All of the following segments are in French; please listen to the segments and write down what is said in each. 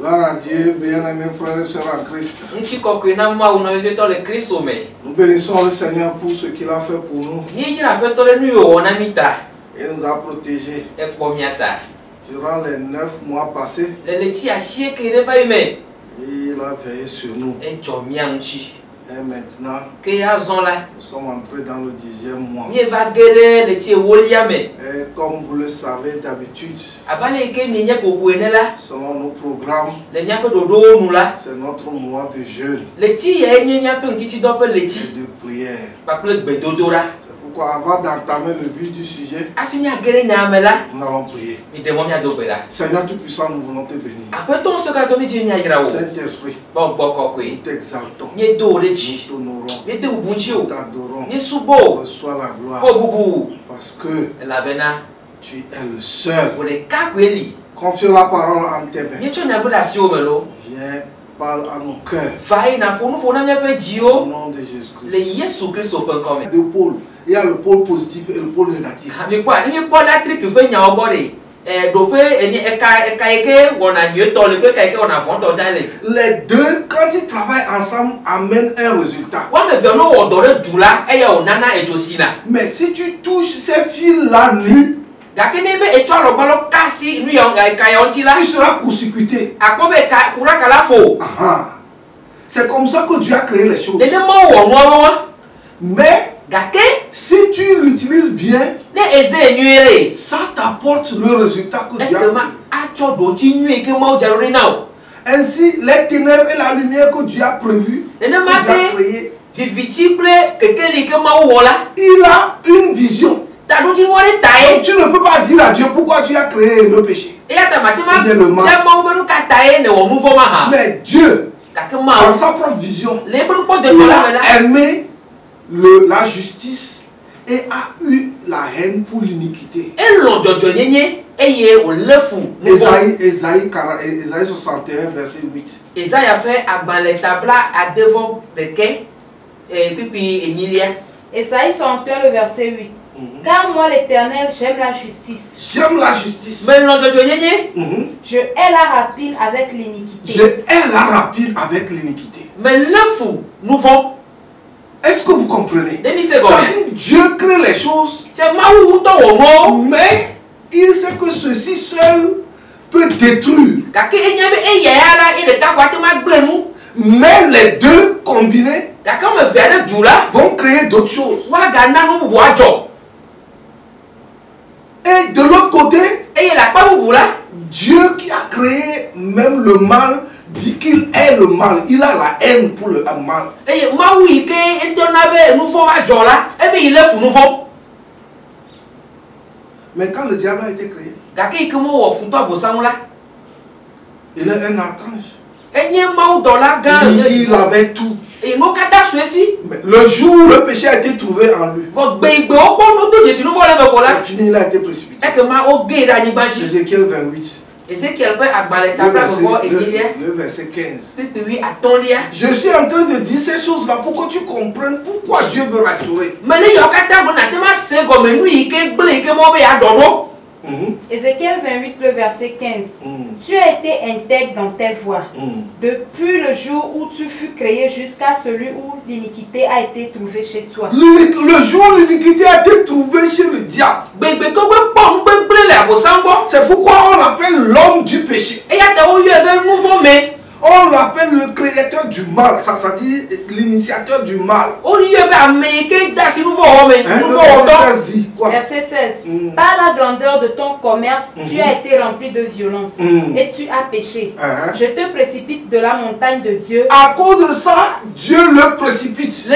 Gloire à Dieu, bien-aimés frères et sœurs en Christ. Nous bénissons le Seigneur pour ce qu'il a fait pour nous. Il nous a protégés durant les 9 mois passés. Il a veillé sur nous. Et maintenant, nous sommes entrés dans le 10e mois. Et comme vous le savez d'habitude, selon nos programmes, c'est notre mois de jeûne et de prière. C'est pourquoi avant d'entamer le vif du sujet, nous allons prier. Seigneur Tout-Puissant, nous voulons te bénir. Saint-Esprit, nous t'exaltons. Nous t'honorons, nous t'adorons, reçois la gloire, parce que tu es le seul. Confie la parole en tes mains. Viens, parle à nos cœurs. Au nom de Jésus-Christ. Deux pôles. Il y a le pôle positif et le pôle négatif. Les deux, quand ils travaillent ensemble, amènent un résultat. Mais si tu touches ces fils-là nus, tu seras court-circuité. C'est comme ça que Dieu a créé les choses. Mais si tu l'utilises bien, ça t'apporte le résultat que Dieu a créé. Ainsi, les ténèbres et la lumière que Dieu a prévu, que Dieu a créé, il a une vision. Donc, tu ne peux pas dire à Dieu pourquoi tu as créé le péché. Le mal. Mais Dieu, dans sa propre vision, il a aimé la justice et a eu la haine pour l'iniquité. Ésaïe 61, verset 8. Ésaïe 61, le verset 8. Car moi l'Éternel, j'aime la justice. J'aime la justice. Je hais la rapine avec l'iniquité. Je hais la rapine avec l'iniquité. Est-ce que vous comprenez? Ça dit que Dieu crée les choses, mais il sait que ceci seul peut détruire. Mais les deux combinés vont créer d'autres choses. Et de l'autre côté, Dieu qui a créé même le mal dit qu'il est le mal. Il a la haine pour le mal. Mais quand le diable a été créé, il est un archange. Il avait tout. Mais le jour où le péché a été trouvé en lui, il a été précipité. Ézéchiel 28. Le verset 15. Je suis en train de dire ces choses-là pour que tu comprennes pourquoi Dieu veut restaurer. Ézéchiel 28, le verset 15. Tu as été intègre dans tes voies depuis le jour où tu fus créé jusqu'à celui où l'iniquité a été trouvée chez toi. Le jour où l'iniquité a été trouvée chez le diable. C'est pourquoi on l'appelle l'homme du péché. On l'appelle le créateur du mal, ça dit l'initiateur du mal. Verset 16. Par la grandeur de ton commerce, tu as été rempli de violence et tu as péché. Je te précipite de la montagne de Dieu. À cause de ça, Dieu le précipite.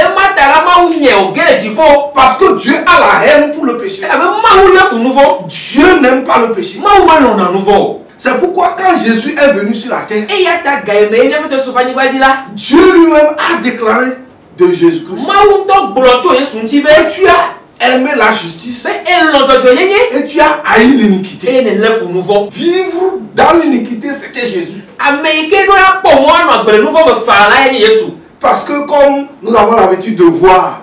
Parce que Dieu a la haine pour le péché. Dieu n'aime pas le péché. C'est pourquoi quand Jésus est venu sur la terre, Dieu lui-même a déclaré de Jésus-Christ: tu as aimé la justice et tu as haï l'iniquité. Vivre dans l'iniquité, c'était Jésus. Parce que comme nous avons l'habitude de voir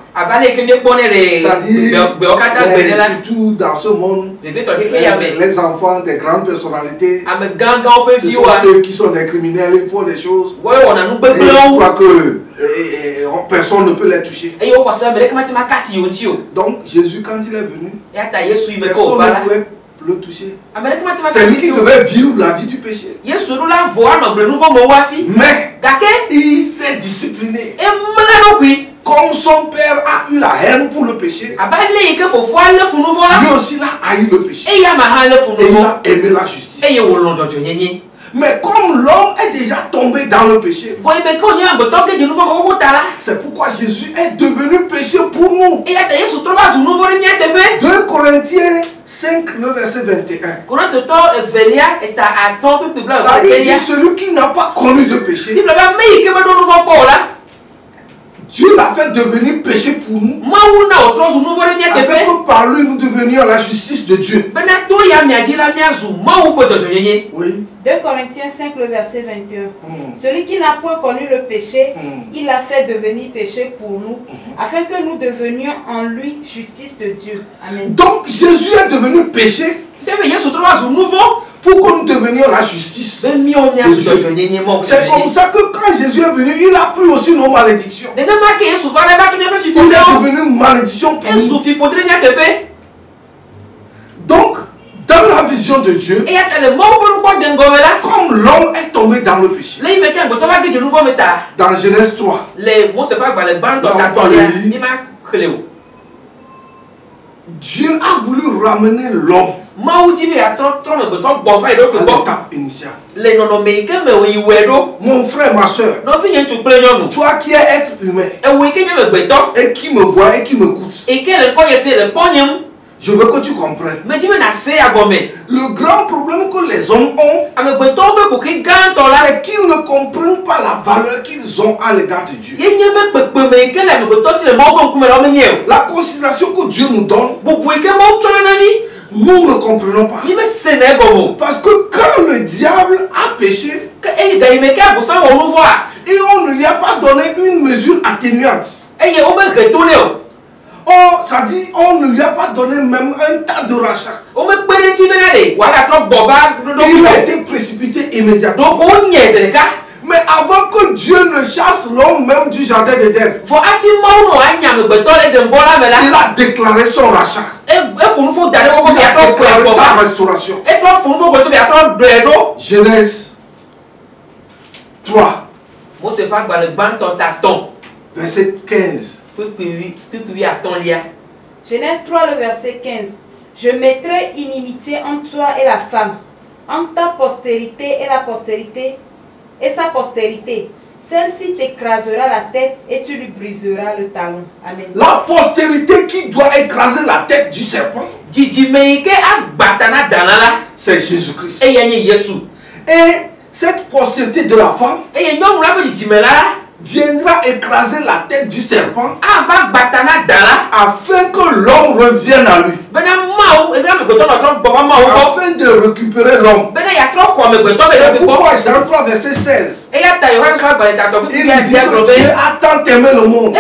surtout dans ce monde, les enfants des grandes personnalités, ce sont eux qui sont des criminels, ils font des choses. Et je crois que personne ne peut les toucher. Donc Jésus, quand il est venu, personne ne pouvait le toucher. C'est lui qui devait vivre la vie du péché. Mais il s'est discipliné. Comme son père a eu la haine pour le péché, lui aussi a eu le péché. Et il a aimé la justice. Mais comme l'homme est déjà tombé dans le péché, c'est pourquoi Jésus est devenu péché pour nous. 2 Corinthiens 5, le verset 21. La Bible dit celui qui n'a pas connu de péché, Dieu l'a fait devenir péché pour nous, afin que par lui nous devenions la justice de Dieu. Oui. 2 Corinthiens 5, le verset 21. Celui qui n'a point connu le péché, il l'a fait devenir péché pour nous, afin que nous devenions en lui justice de Dieu. Amen. Donc Jésus est devenu péché pour que nous devenions la justice de Dieu. C'est comme ça que quand Jésus est venu, il a pris aussi nos malédictions. Il est devenu une malédiction pour nous. Donc, dans la vision de Dieu, comme l'homme est tombé dans le péché, dans Genèse 3, Dieu a voulu ramener l'homme à l'étape initiale. Mon frère, ma soeur, toi qui es être humain et qui me vois et qui m'écoute, je veux que tu comprennes. Le grand problème que les hommes ont, c'est qu'ils ne comprennent pas la valeur qu'ils ont à l'égard de Dieu. La considération que Dieu nous donne, nous ne comprenons pas. Parce que quand le diable a péché, et on ne lui a pas donné une mesure atténuante. Oh, ça dit, on ne lui a pas donné même un tas de rachats. Il a été précipité immédiatement. Mais avant que Dieu ne chasse l'homme même du jardin d'Éden, il a déclaré son rachat. Il a déclaré sa restauration. Genèse 3, verset 15. Genèse 3, le verset 15. Je mettrai inimitié entre toi et la femme, entre ta postérité et la postérité et sa postérité. Celle-ci t'écrasera la tête et tu lui briseras le talon. Amen. La postérité qui doit écraser la tête du serpent, c'est Jésus-Christ. Et cette postérité de la femme viendra écraser la tête du serpent afin que l'homme revienne à lui, afin de récupérer l'homme. C'est pourquoi Jean 3 verset 16, il dit que Dieu a tant aimé le monde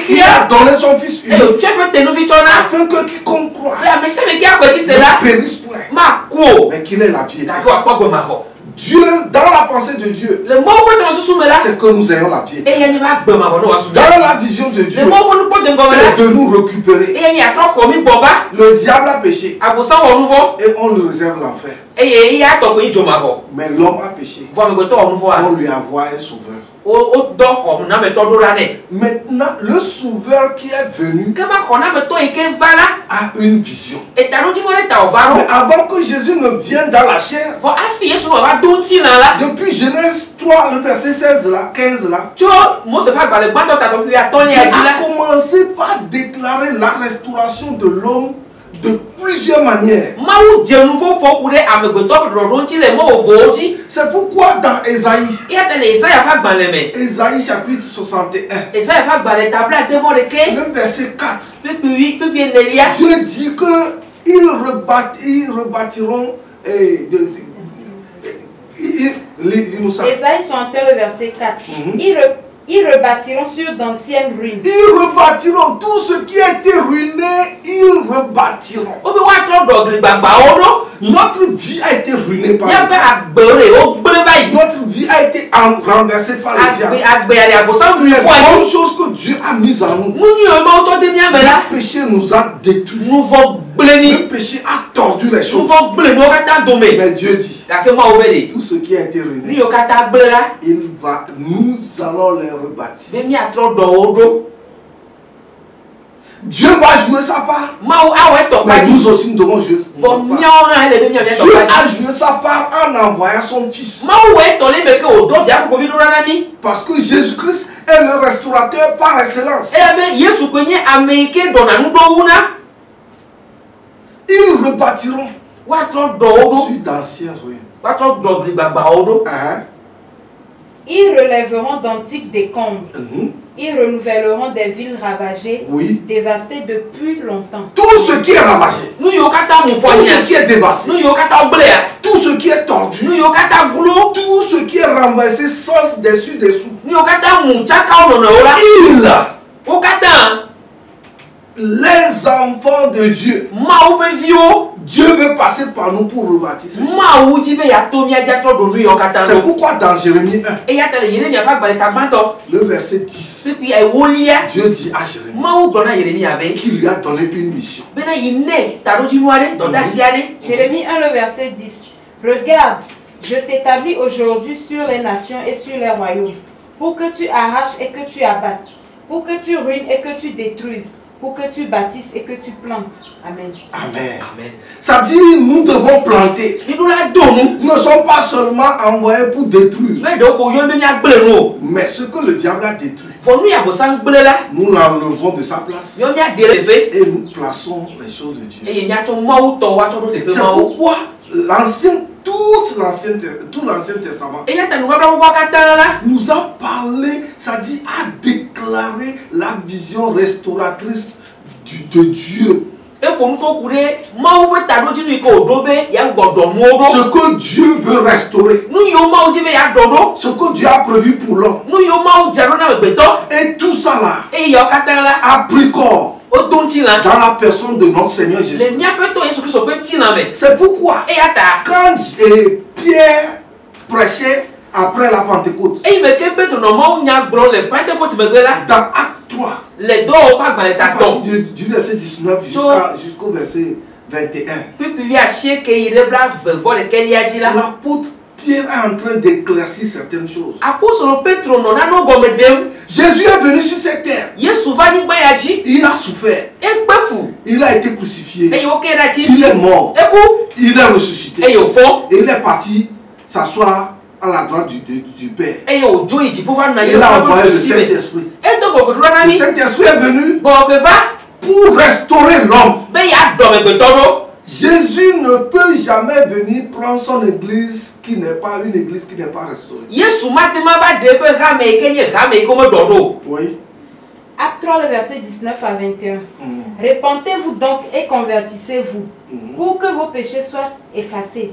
qu'il a donné son fils unique afin que quiconque croit ne périsse point mais qu'il ait la vie éternelle. Dieu, dans la pensée de Dieu, c'est que nous ayons la vie éternelle. Dans la vision de Dieu, c'est de nous récupérer. Le diable a péché et on lui réserve l'enfer. Mais l'homme a péché, on lui a envoyé un sauveur. Maintenant, le sauveur qui est venu a une vision. Mais avant que Jésus ne vienne dans la chair, depuis Genèse 3, le verset 16 là, 15 là, Dieu a commencé par déclarer la restauration de l'homme de plusieurs manières. C'est pourquoi dans Ésaïe, Ésaïe chapitre 61, le verset 4, Dieu dit qu'ils rebâtiront Ésaïe 61, le verset 4. Ils rebâtiront sur d'anciennes ruines. Ils rebâtiront tout ce qui a été ruiné. Ils rebâtiront. Notre vie a été ruinée par le diable. Notre vie a été renversée par le diable. Les bonnes choses que Dieu a mises en nous. Le péché nous a détruits. Le péché a tordu les choses. Mais Dieu dit, tout ce qui a été ruiné, nous allons les rebâtir. Dieu va jouer sa part. Mais nous aussi nous devons jouer sa part. Dieu a joué sa part en envoyant son fils. Parce que Jésus-Christ est le restaurateur par excellence. Ils rebâtiront sur d'anciennes ruines. Ils relèveront d'antiques décombres. Ils renouvelleront des villes ravagées, dévastées depuis longtemps. Tout ce qui est ravagé, tout ce qui est dévasté, tout ce qui est tordu, tout ce qui est renversé sans dessus-dessous, les enfants de Dieu, Dieu veut passer par nous pour rebâtir ces choses. C'est pourquoi dans Jérémie 1, le verset 10, Dieu dit à Jérémie qu'il lui a donné une mission. Jérémie 1, le verset 10. Regarde, je t'établis aujourd'hui sur les nations et sur les royaumes, pour que tu arraches et que tu abattes, pour que tu ruines et que tu détruises, pour que tu bâtisses et que tu plantes. Amen. Amen. Amen. Ça dit, nous devons planter. Nous ne sommes pas seulement envoyés pour détruire. Mais ce que le diable a détruit, nous l'enlevons de sa place. Et nous plaçons les choses de Dieu. C'est pourquoi tout l'Ancien Testament nous a parlé, ça dit, a déclaré la vision restauratrice de Dieu. Ce que Dieu veut restaurer, ce que Dieu a prévu pour l'homme, et tout ça là a pris corps dans la personne de notre Seigneur Jésus. C'est pourquoi quand Pierre prêchait après la Pentecôte, dans Acte 3, à partir du verset 19 jusqu'au verset 21, l'apôtre Pierre est en train d'éclaircir certaines choses. Jésus est venu sur cette terre. Il a souffert. Il a été crucifié. Il est mort. Il est ressuscité. Et il est parti s'asseoir à la droite du Père. Il a envoyé le Saint-Esprit. Le Saint-Esprit est venu pour restaurer l'homme. Jésus ne peut jamais venir prendre son église qui n'est pas une église qui n'est pas restaurée. Oui. Acte 3, le verset 19 à 21. Repentez-vous donc et convertissez-vous pour que vos péchés soient effacés,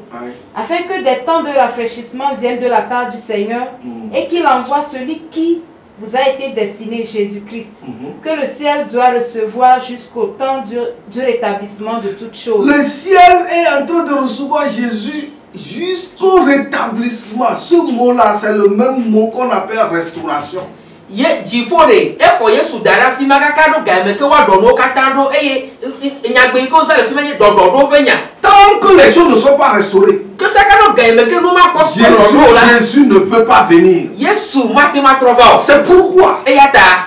afin que des temps de rafraîchissement viennent de la part du Seigneur et qu'il envoie celui qui vous a été destiné, Jésus-Christ, que le ciel doit recevoir jusqu'au temps du rétablissement de toutes choses. Le ciel est en train de recevoir Jésus jusqu'au rétablissement. Ce mot-là, c'est le même mot qu'on appelle restauration. Tant que les choses ne sont pas restaurées, Jésus ne peut pas venir. C'est pourquoi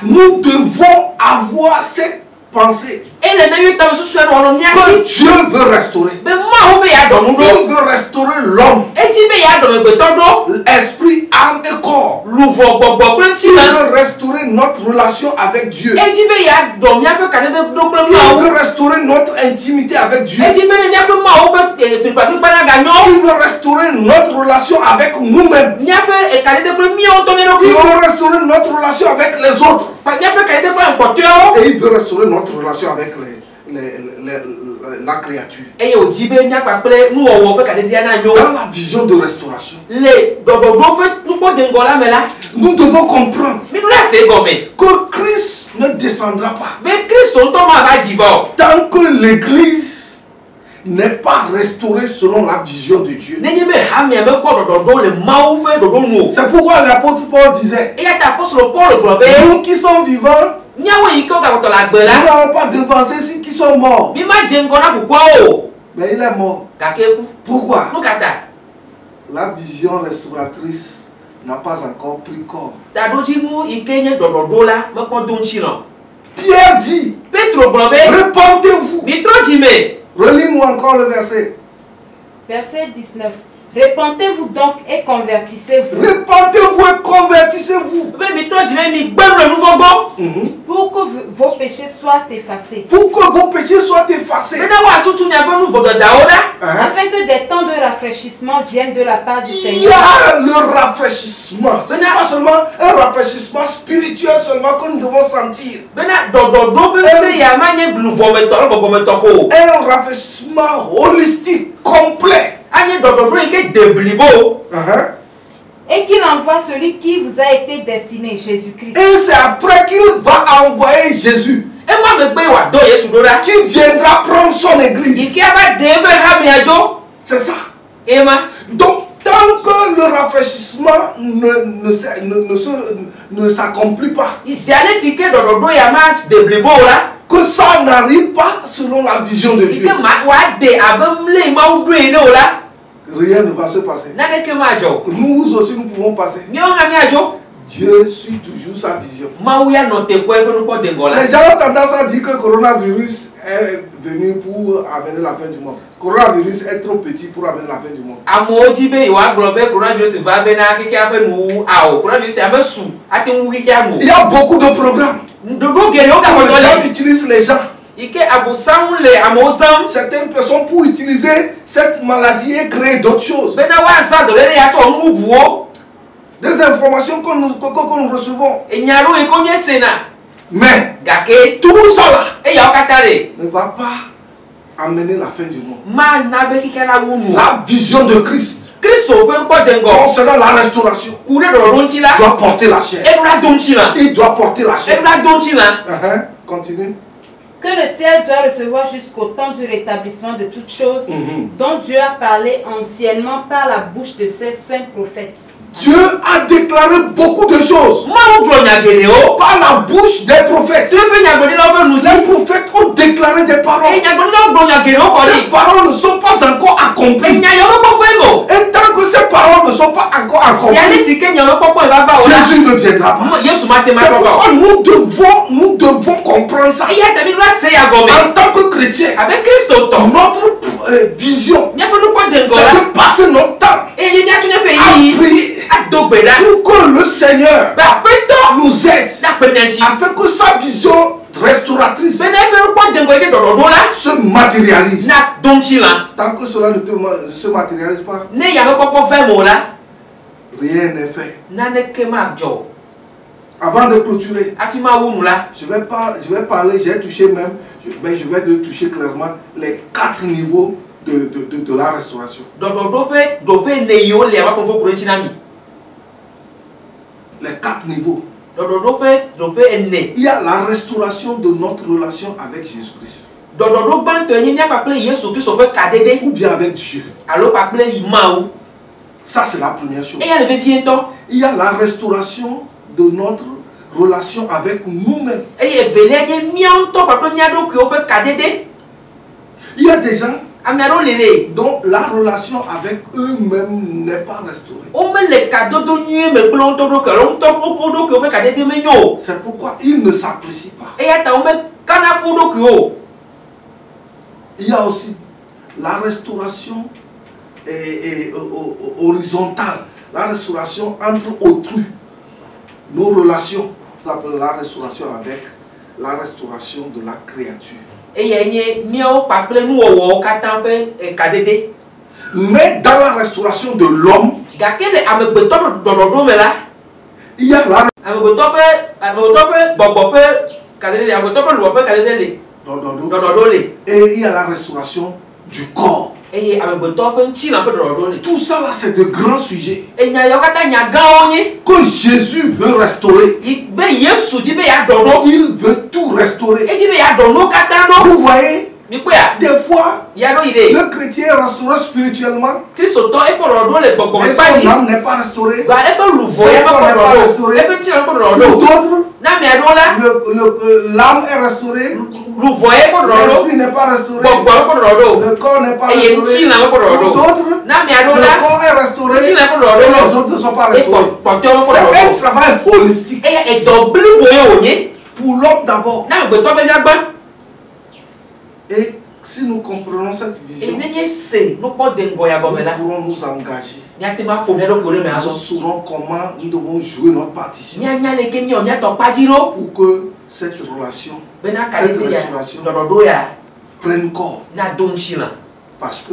nous devons avoir cette pensée que Dieu veut restaurer. Il veut restaurer l'homme, esprit, âme et corps. Il veut restaurer notre relation avec Dieu. Il veut restaurer notre intimité avec Dieu. Il veut restaurer notre relation avec nous-mêmes. Il veut restaurer notre relation avec les autres. Et il veut restaurer notre relation avec la créature. Dans la vision de restauration, Nous devons comprendre que Christ ne descendra pas tant que l'Église n'est pas restaurée selon la vision de Dieu. C'est pourquoi l'apôtre Paul disait, nous qui sommes vivants, nous n'allons pas devancer ceux qui sont morts. Mais il est mort. Pourquoi? La vision restauratrice n'a pas encore pris corps. Pierre dit, répandez-vous. Relis-moi encore le verset. Verset 19. Répentez-vous donc et convertissez-vous. Répentez-vous et convertissez-vous. Pour que vos péchés soient effacés. Pour que vos péchés soient effacés. Afin que des temps de rafraîchissement viennent de la part du Seigneur. Il y a le rafraîchissement. Ce n'est pas seulement un rafraîchissement spirituel seulement que nous devons sentir. Un rafraîchissement holistique, complet. Et qu'il envoie celui qui vous a été destiné, Jésus-Christ. Et c'est après qu'il va envoyer Jésus qui viendra prendre son église. C'est ça. Donc, tant que le rafraîchissement ne s'accomplit pas, que ça n'arrive pas selon la vision de Dieu, rien ne va se passer. Nous aussi nous pouvons passer. Dieu suit toujours sa vision. Les gens ont tendance à dire que le coronavirus est venu pour amener la fin du monde. Le coronavirus est trop petit pour amener la fin du monde. Il y a beaucoup de programmes. Les gens utilisent les gens. Certaines personnes pour utiliser cette maladie et créer d'autres choses. Des informations que nous recevons. Mais tout ça là ne va pas amener la fin du monde. La vision de Christ concernant la restauration doit porter la chair. Il doit porter la chair. Continue. Que le ciel doit recevoir jusqu'au temps du rétablissement de toutes choses dont Dieu a parlé anciennement par la bouche de ses saints prophètes. Dieu a déclaré beaucoup de choses par la bouche des prophètes. Les prophètes ont déclaré des paroles. Ces paroles ne sont pas encore accomplies. Et tant que ces paroles ne sont pas encore accomplies, Jésus ne viendra pas. C'est pourquoi nous devons comprendre ça. En tant que chrétiens, notre vision, c'est de passer notre temps à prier pour que le Seigneur nous aide afin que sa vision restauratrice se matérialise. Tant que cela ne se matérialise pas, rien n'est fait. Avant de clôturer, je vais parler, j'ai touché même, mais je vais le toucher clairement, les 4 niveaux de la restauration. Les 4 niveaux. Il y a la restauration de notre relation avec Jésus-Christ. Ou bien avec Dieu. Ça, c'est la première chose. Il y a la restauration de notre relation avec nous-mêmes. Il y a des gens dont la relation avec eux-mêmes n'est pas restaurée. C'est pourquoi ils ne s'apprécient pas. Il y a aussi la restauration horizontale, la restauration entre autrui. Nos relations, on appelle la restauration avec la restauration de la créature. Mais dans la restauration de l'homme, il y a la et il y a la restauration du corps. Tout ça là, c'est de grands sujets que Jésus veut restaurer. Il veut tout restaurer. Vous voyez, des fois, le chrétien est restauré spirituellement, et son âme n'est pas restaurée, son corps n'est pas restauré. Pour d'autres, l'âme est restaurée, l'esprit n'est pas restauré, le corps n'est pas restauré. Pour d'autres, le corps est restauré et les autres ne sont pas restaurés. C'est un travail holistique. Pour l'homme d'abord. Et si nous comprenons cette vision, nous pourrons nous engager. Nous saurons comment nous devons jouer notre partition pour que cette relation, cette restauration prenne corps. Parce que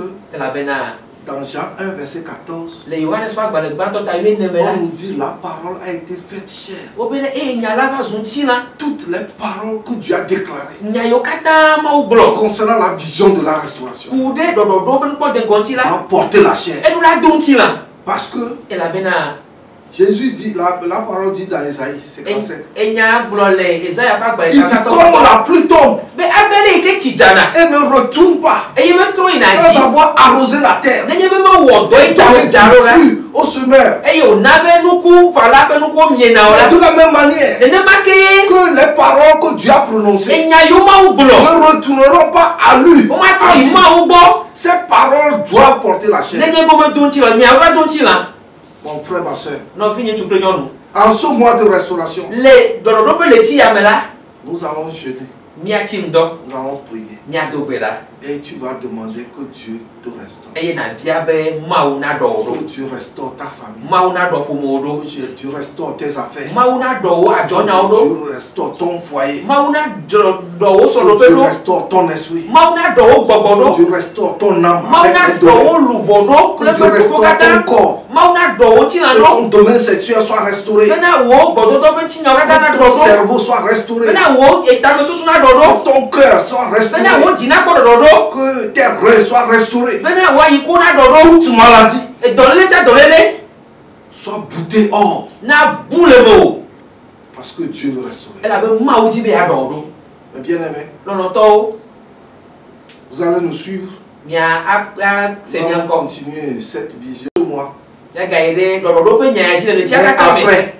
dans Jean 1, verset 14, on nous dit la parole a été faite chair. Toutes les paroles que Dieu a déclarées concernant la vision de la restauration va porter la chair. Parce que Jésus dit, la parole dit dans Isaïe 57, il dit comme la pluie tombe et ne retourne pas sans avoir arrosé la terre, et donné du flux au semeur. C'est de la même manière que les paroles que Dieu a prononcées ne retourneront pas à lui. Ces paroles doivent porter la chair. Mon frère, ma soeur, en ce mois de restauration, nous allons jeûner, nous allons prier, et tu vas demander que Dieu te restaure, que Dieu restaure ta famille, que Dieu restaure tes affaires, que Dieu restaure ton foyer, que Dieu restaure ton esprit, que Dieu restaure ton âme avec les domaines, que Dieu restaure ton corps, que ton domaine sexuel soit restauré, que ton cerveau soit restauré, que ton cœur soit restauré, que tes reins soient restaurés, toute maladie soit boutée hors, parce que Dieu veut restaurer. Mais bien aimé, vous allez nous suivre, nous allons continuer cette vision de moi. Mais après,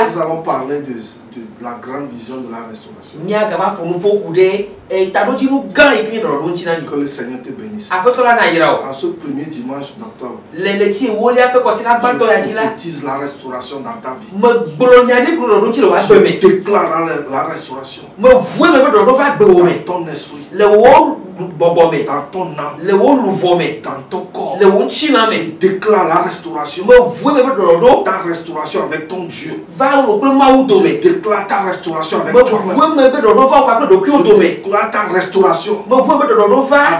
nous allons parler de la grande vision de la restauration. Que le Seigneur te bénisse. En ce premier dimanche d'octobre, je prophétise la restauration dans ta vie. Je déclare la restauration dans ton esprit, dans ton âme, dans ton corps. Je déclare la restauration, ta restauration avec ton Dieu. Je déclare ta restauration avec toi-même. Je déclare ta restauration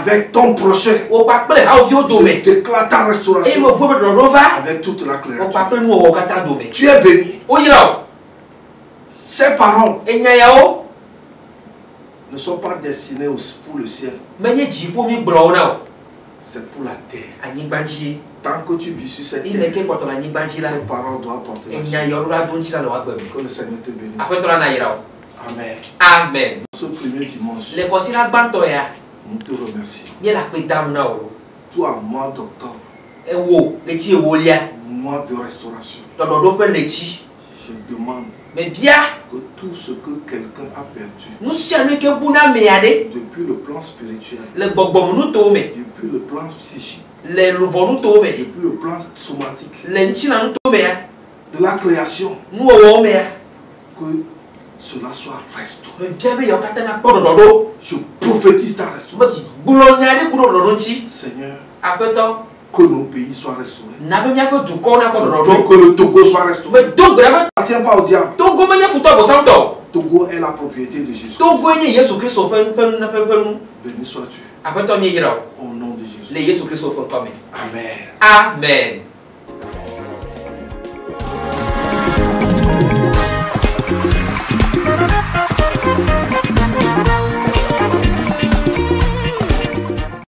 avec ton prochain. Je déclare ta restauration avec toute la créature. Tu es béni. Ces paroles ne sont pas destinées pour le ciel. C'est pour la terre. Tant que tu vis sur cette terre, ces paroles doivent porter la chair. Que le Seigneur te bénisse. Amen. Amen. Ce premier dimanche, nous te remercions. Toi, mois d'octobre, mois de restauration, je demande que tout ce que quelqu'un a perdu depuis le plan spirituel, depuis le plan psychique, depuis le plan somatique, de la création, que cela soit restauré. Je prophétise ta restauration. Seigneur, que nos pays soient restaurés. Je prie que le Togo soit restauré. Ne appartient pas au diable. Togo est la propriété de Jésus. Béni sois-tu. Au nom de Jésus. Amen. Amen.